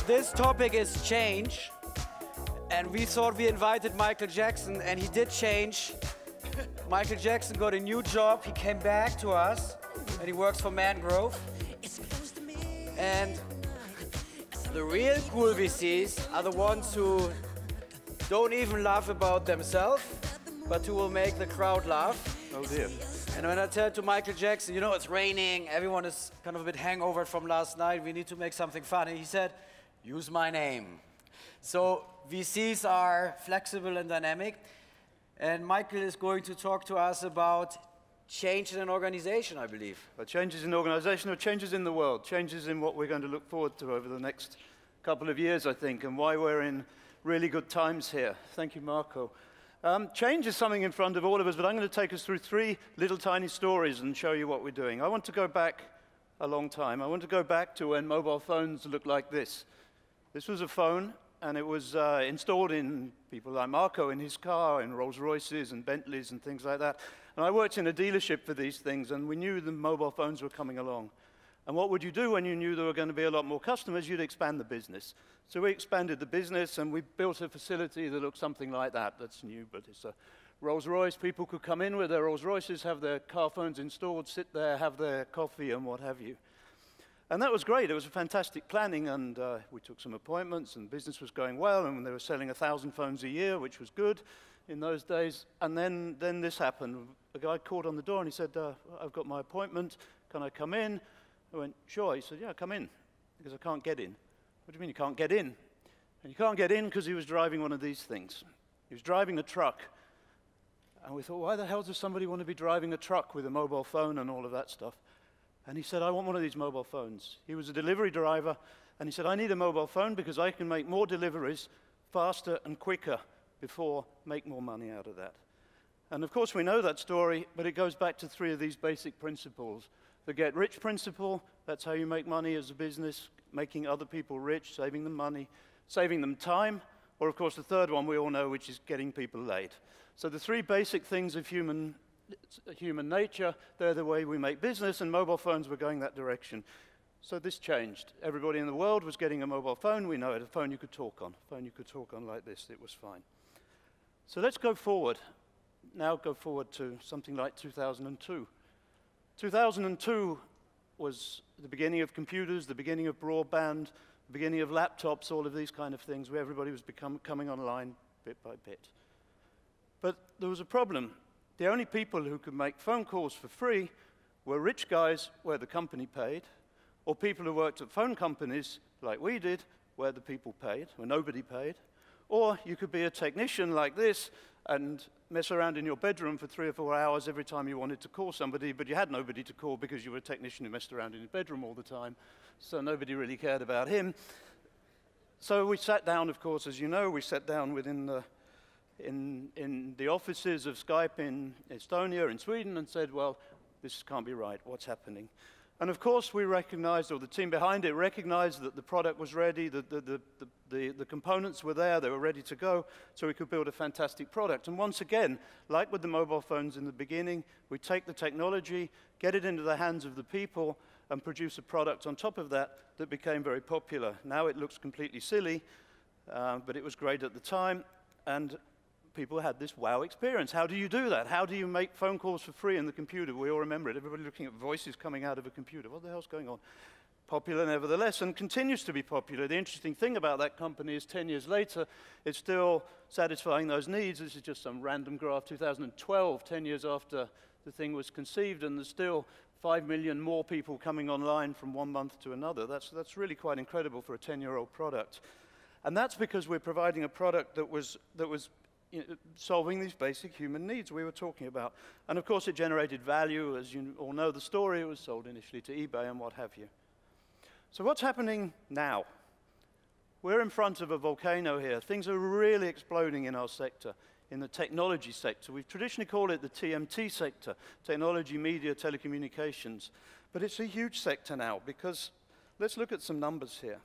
This topic is change, and we thought we invited Michael Jackson, and he did change. Michael Jackson got a new job, he came back to us, and he works for Mangrove. And the real cool VCs are the ones who don't even laugh about themselves, but who will make the crowd laugh. Oh dear. And when I tell to Michael Jackson, you know, it's raining, everyone is kind of a bit hangover from last night, we need to make something funny, he said, use my name. So VCs are flexible and dynamic, and Michael is going to talk to us about change in an organization, I believe. Changes in organization or changes in the world, changes in what we're going to look forward to over the next couple of years, I think, and why we're in really good times here. Thank you, Marco. Change is something in front of all of us, but I'm going to take us through 3 little tiny stories and show you what we're doing. I want to go back a long time. I want to go back to when mobile phones looked like this. This was a phone, and it was installed in people like Marco in his car, in Rolls Royces and Bentleys and things like that. And I worked in a dealership for these things, and we knew the mobile phones were coming along. And what would you do when you knew there were going to be a lot more customers? You'd expand the business. So we expanded the business, and we built a facility that looked something like that. That's new, but it's a Rolls Royce. People could come in with their Rolls Royces, have their car phones installed, sit there, have their coffee, and what have you. And that was great. It was a fantastic planning, and we took some appointments, and business was going well, and they were selling 1,000 phones a year, which was good in those days. And then this happened. A guy called on the door, and he said, I've got my appointment. Can I come in? I went, sure. He said, yeah, come in, because I can't get in. What do you mean you can't get in? And you can't get in because he was driving one of these things. He was driving a truck. And we thought, why the hell does somebody want to be driving a truck with a mobile phone and all of that stuff? And he said, I want one of these mobile phones. He was a delivery driver, and he said, I need a mobile phone because I can make more deliveries faster and quicker before make more money out of that. And of course, we know that story, but it goes back to 3 of these basic principles. The get rich principle, that's how you make money as a business, making other people rich, saving them money, saving them time, or of course the third one we all know, which is getting people laid. So the 3 basic things of human nature, they're the way we make business, and mobile phones were going that direction. So this changed. Everybody in the world was getting a mobile phone. We know it, a phone you could talk on. A phone you could talk on like this, it was fine. So let's go forward. Now go forward to something like 2002. 2002 was the beginning of computers, the beginning of broadband, the beginning of laptops, all of these kind of things, where everybody was coming online bit by bit. But there was a problem. The only people who could make phone calls for free were rich guys where the company paid, or people who worked at phone companies like we did, where the people paid, where nobody paid. Or you could be a technician like this and mess around in your bedroom for 3 or 4 hours every time you wanted to call somebody, but you had nobody to call because you were a technician who messed around in his bedroom all the time, so nobody really cared about him. So we sat down, of course, as you know, we sat down within in the offices of Skype in Estonia, in Sweden, and said, well, this can't be right, what's happening? And of course we recognized, or the team behind it recognized, that the product was ready, the components were there, they were ready to go, so we could build a fantastic product. And once again, like with the mobile phones in the beginning, we take the technology, get it into the hands of the people, and produce a product on top of that that became very popular. Now it looks completely silly, but it was great at the time, and people had this wow experience. How do you do that? How do you make phone calls for free in the computer? We all remember it. Everybody looking at voices coming out of a computer. What the hell's going on? Popular nevertheless, and continues to be popular. The interesting thing about that company is 10 years later, it's still satisfying those needs. This is just some random graph, 2012, 10 years after the thing was conceived, and there's still 5 million more people coming online from one month to another. That's really quite incredible for a 10-year-old product. And that's because we're providing a product that was solving these basic human needs we were talking about. And of course it generated value. As you all know the story, it was sold initially to eBay and what have you. So what's happening now? We're in front of a volcano here. Things are really exploding in our sector, in the technology sector. We've traditionally called it the TMT sector, technology, media, telecommunications. But it's a huge sector now, because let's look at some numbers here.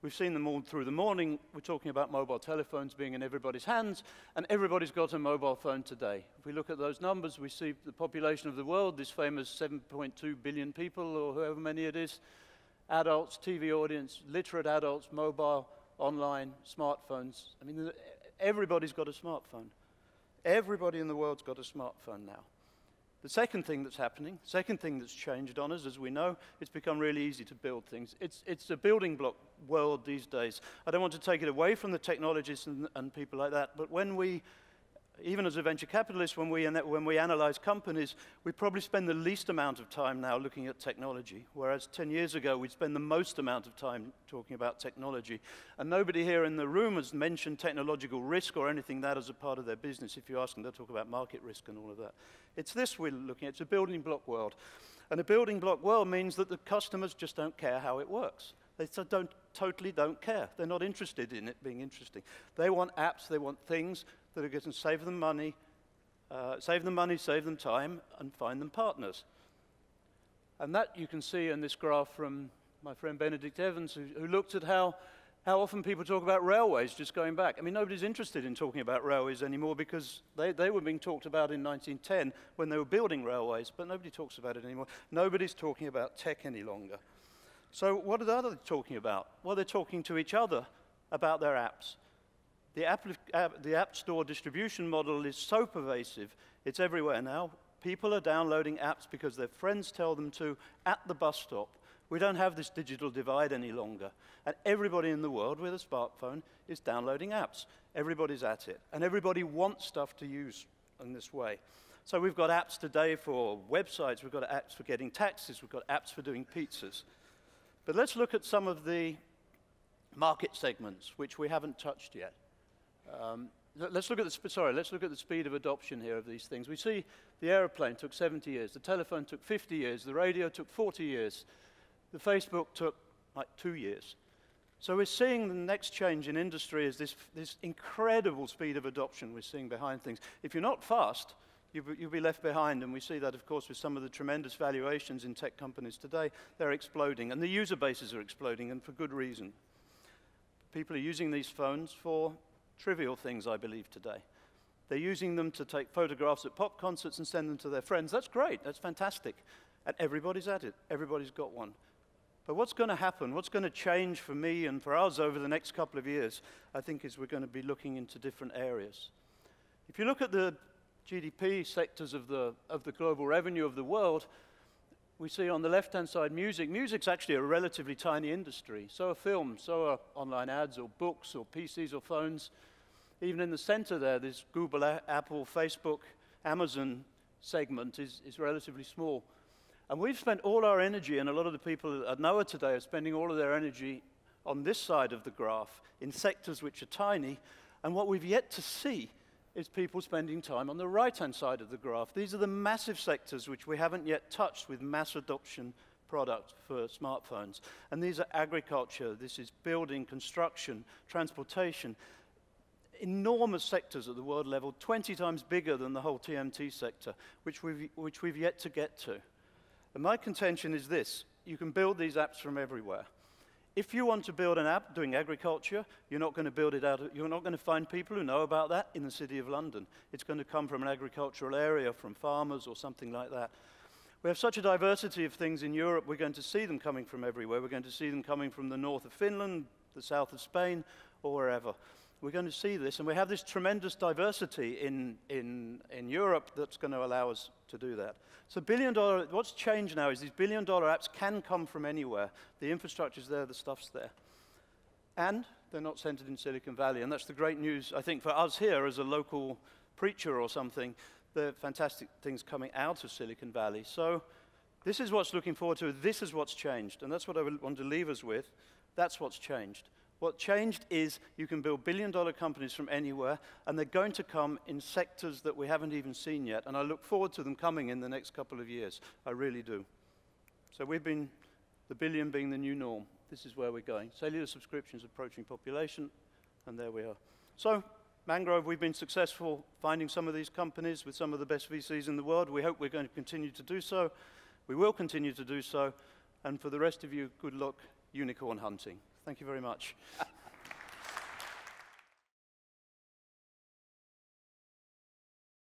We've seen them all through the morning. We're talking about mobile telephones being in everybody's hands, and everybody's got a mobile phone today. If we look at those numbers, we see the population of the world, this famous 7.2 billion people, or however many it is, adults, TV audience, literate adults, mobile, online, smartphones. I mean, everybody's got a smartphone. Everybody in the world's got a smartphone now. The second thing that's happening, second thing that's changed on us, as we know, it's become really easy to build things. It's a building block world these days. I don't want to take it away from the technologists and people like that, but when we, even as a venture capitalist, when we analyze companies, we probably spend the least amount of time now looking at technology, whereas 10 years ago, we'd spend the most amount of time talking about technology. And nobody here in the room has mentioned technological risk or anything that as a part of their business. If you ask them, they'll talk about market risk and all of that. It's this we're looking at. It's a building block world. And a building block world means that the customers just don't care how it works. They totally don't care. They're not interested in it being interesting. They want apps, they want things that are going to save them money, save them time, and find them partners. And that you can see in this graph from my friend Benedict Evans, who looked at how often people talk about railways, just going back. I mean, nobody's interested in talking about railways anymore because they were being talked about in 1910 when they were building railways, but nobody talks about it anymore. Nobody's talking about tech any longer. So what are they talking about? Well, they're talking to each other about their apps. The App Store distribution model is so pervasive, it's everywhere now. People are downloading apps because their friends tell them to at the bus stop. We don't have this digital divide any longer. And everybody in the world with a smartphone is downloading apps. Everybody's at it. And everybody wants stuff to use in this way. So we've got apps today for websites, we've got apps for getting taxis, we've got apps for doing pizzas. But let's look at some of the market segments which we haven't touched yet. Let's look at the speed of adoption here of these things. We see the airplane took 70 years, the telephone took 50 years, the radio took 40 years, the Facebook took like 2 years. So we're seeing the next change in industry is this incredible speed of adoption we're seeing behind things. If you're not fast, you'll be left behind, and we see that, of course, with some of the tremendous valuations in tech companies today. They're exploding, and the user bases are exploding, and for good reason. People are using these phones for trivial things, I believe, today. They're using them to take photographs at pop concerts and send them to their friends. That's great. That's fantastic. And everybody's at it. Everybody's got one. But what's going to happen, what's going to change for me and for us over the next couple of years, I think, is we're going to be looking into different areas. If you look at the GDP sectors of the global revenue of the world, we see on the left-hand side music. Music's actually a relatively tiny industry. So are films, so are online ads or books or PCs or phones. Even in the center there, this Google, Apple, Facebook, Amazon segment is relatively small. And we've spent all our energy, and a lot of the people at NOAA today are spending all of their energy on this side of the graph in sectors which are tiny. And what we've yet to see is people spending time on the right-hand side of the graph. These are the massive sectors which we haven't yet touched with mass adoption products for smartphones. And these are agriculture, this is building, construction, transportation. Enormous sectors at the world level, 20 times bigger than the whole TMT sector, which we've yet to get to. And my contention is this: you can build these apps from everywhere. If you want to build an app doing agriculture, you're not going to build it you're not going to find people who know about that in the City of London. It's going to come from an agricultural area, from farmers or something like that. We have such a diversity of things in Europe, we're going to see them coming from everywhere. We're going to see them coming from the north of Finland, the south of Spain, or wherever. We're going to see this, and we have this tremendous diversity in Europe that's going to allow us to do that. So what's changed now is these billion-dollar apps can come from anywhere. The infrastructure's there, the stuff's there. And they're not centered in Silicon Valley, and that's the great news, I think, for us here as a local preacher or something. There are fantastic things coming out of Silicon Valley. So this is what's looking forward to. This is what's changed, and that's what I want to leave us with. That's what's changed. What changed is you can build billion-dollar companies from anywhere, and they're going to come in sectors that we haven't even seen yet, and I look forward to them coming in the next couple of years. I really do. So we've been, the billion being the new norm. This is where we're going. Cellular subscriptions approaching population, and there we are. So, Mangrove, we've been successful finding some of these companies with some of the best VCs in the world. We hope we're going to continue to do so. We will continue to do so, and for the rest of you, good luck unicorn hunting. Thank you very much.